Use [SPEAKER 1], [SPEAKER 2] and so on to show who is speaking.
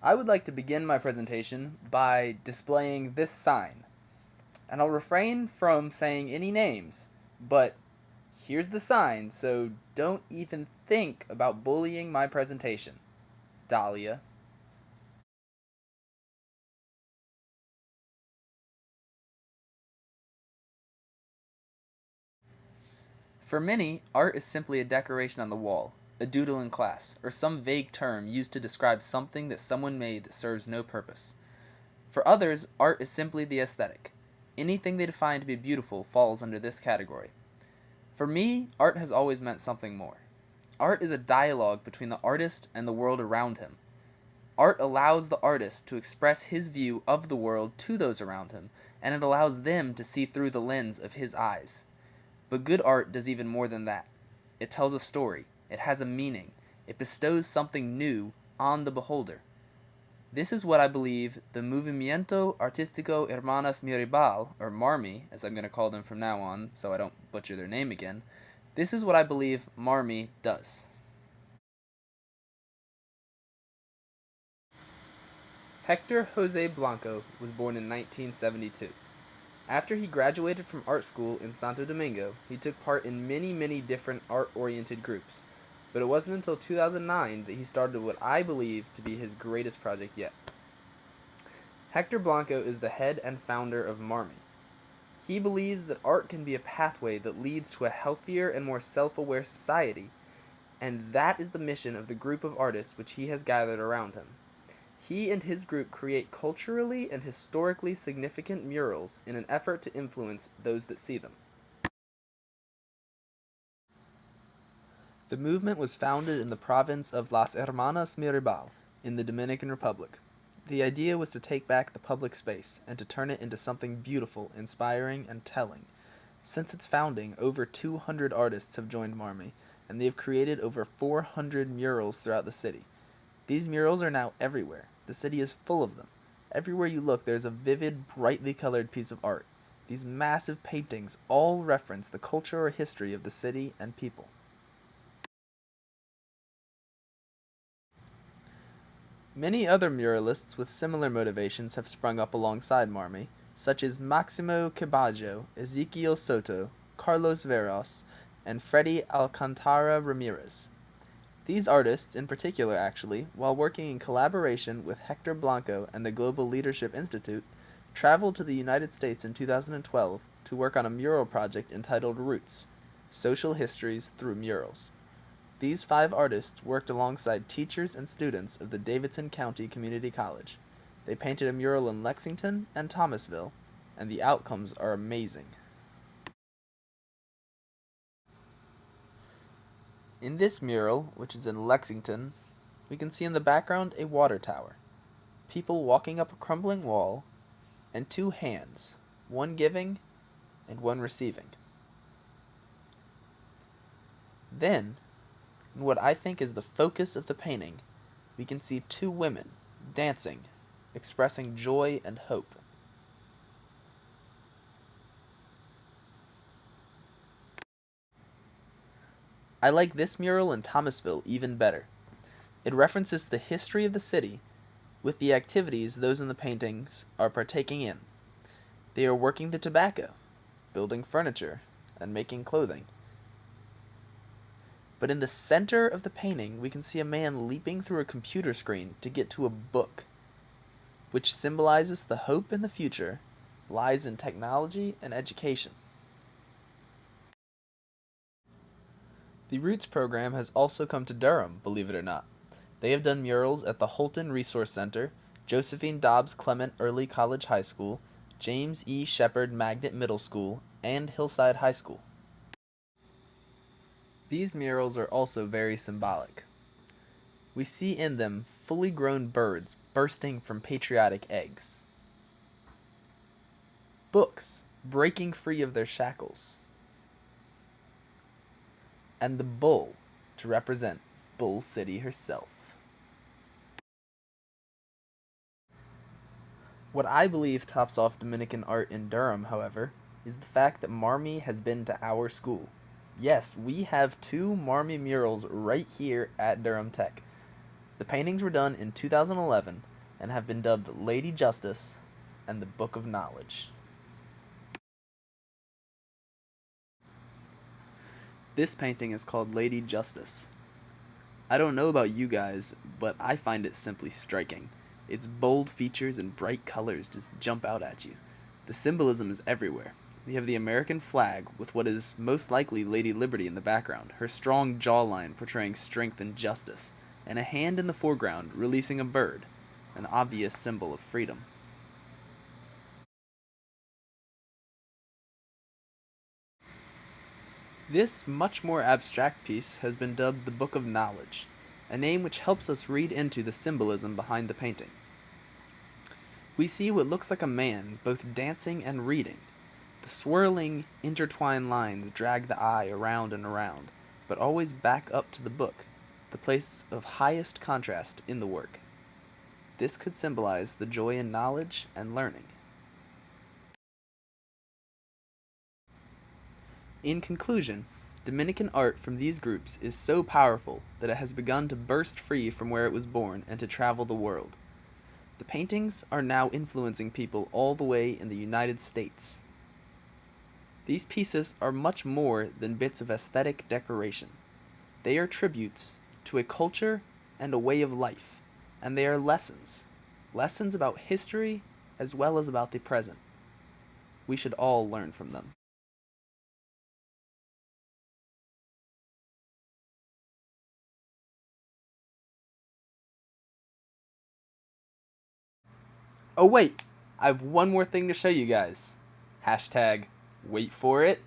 [SPEAKER 1] I would like to begin my presentation by displaying this sign, and I'll refrain from saying any names, but here's the sign, so don't even think about bullying my presentation. Dahlia. For many, art is simply a decoration on the wall, a doodle in class, or some vague term used to describe something that someone made that serves no purpose. For others, art is simply the aesthetic. Anything they define to be beautiful falls under this category. For me, art has always meant something more. Art is a dialogue between the artist and the world around him. Art allows the artist to express his view of the world to those around him, and it allows them to see through the lens of his eyes. But good art does even more than that. It tells a story, it has a meaning, it bestows something new on the beholder. This is what I believe the Movimiento Artístico Hermanas Miribal, or MARMI, as I'm going to call them from now on so I don't butcher their name again. This is what I believe MARMI does. Hector Jose Blanco was born in 1972. After he graduated from art school in Santo Domingo, he took part in many different art-oriented groups, but it wasn't until 2009 that he started what I believe to be his greatest project yet. Hector Blanco is the head and founder of MARMI. He believes that art can be a pathway that leads to a healthier and more self-aware society, and that is the mission of the group of artists which he has gathered around him. He and his group create culturally and historically significant murals in an effort to influence those that see them. The movement was founded in the province of Las Hermanas Mirabal in the Dominican Republic. The idea was to take back the public space and to turn it into something beautiful, inspiring, and telling. Since its founding, over 200 artists have joined MARMI, and they have created over 400 murals throughout the city. These murals are now everywhere. The city is full of them. Everywhere you look, there's a vivid, brightly colored piece of art. These massive paintings all reference the culture or history of the city and people. Many other muralists with similar motivations have sprung up alongside MARMI, such as Maximo Cabajo, Ezequiel Soto, Carlos Veros, and Freddy Alcantara Ramirez. These artists, in particular actually, while working in collaboration with Hector Blanco and the Global Leadership Institute, traveled to the United States in 2012 to work on a mural project entitled Roots: Social Histories Through Murals. These 5 artists worked alongside teachers and students of the Davidson County Community College. They painted a mural in Lexington and Thomasville, and the outcomes are amazing. In this mural, which is in Lexington, we can see in the background a water tower, people walking up a crumbling wall, and 2 hands, one giving and one receiving. Then, in what I think is the focus of the painting, we can see 2 women dancing, expressing joy and hope. I like this mural in Thomasville even better. It references the history of the city with the activities those in the paintings are partaking in. They are working the tobacco, building furniture, and making clothing. But in the center of the painting, we can see a man leaping through a computer screen to get to a book, which symbolizes the hope in the future lies in technology and education. The Roots program has also come to Durham, believe it or not. They have done murals at the Holton Resource Center, Josephine Dobbs Clement Early College High School, James E. Shepard Magnet Middle School, and Hillside High School. These murals are also very symbolic. We see in them fully grown birds bursting from patriotic eggs, books breaking free of their shackles, and the bull to represent Bull City herself. What I believe tops off Dominican art in Durham, however, is the fact that MARMI has been to our school. Yes, we have 2 MARMI murals right here at Durham Tech. The The paintings were done in 2011 and have been dubbed Lady Justice and the Book of Knowledge. This painting is called Lady Justice. I don't know about you guys, but I find it simply striking. Its bold features and bright colors just jump out at you. The symbolism is everywhere. We have the American flag with what is most likely Lady Liberty in the background, her strong jawline portraying strength and justice, and a hand in the foreground releasing a bird, an obvious symbol of freedom. This much more abstract piece has been dubbed the Book of Knowledge, a name which helps us read into the symbolism behind the painting. We see what looks like a man both dancing and reading. The swirling, intertwined lines drag the eye around and around, but always back up to the book, the place of highest contrast in the work. This could symbolize the joy in knowledge and learning. In conclusion, Dominican art from these groups is so powerful that it has begun to burst free from where it was born and to travel the world. The paintings are now influencing people all the way in the United States. These pieces are much more than bits of aesthetic decoration. They are tributes to a culture and a way of life, and they are lessons about history as well as about the present. We should all learn from them. Oh wait, I have one more thing to show you guys. Hashtag wait for it.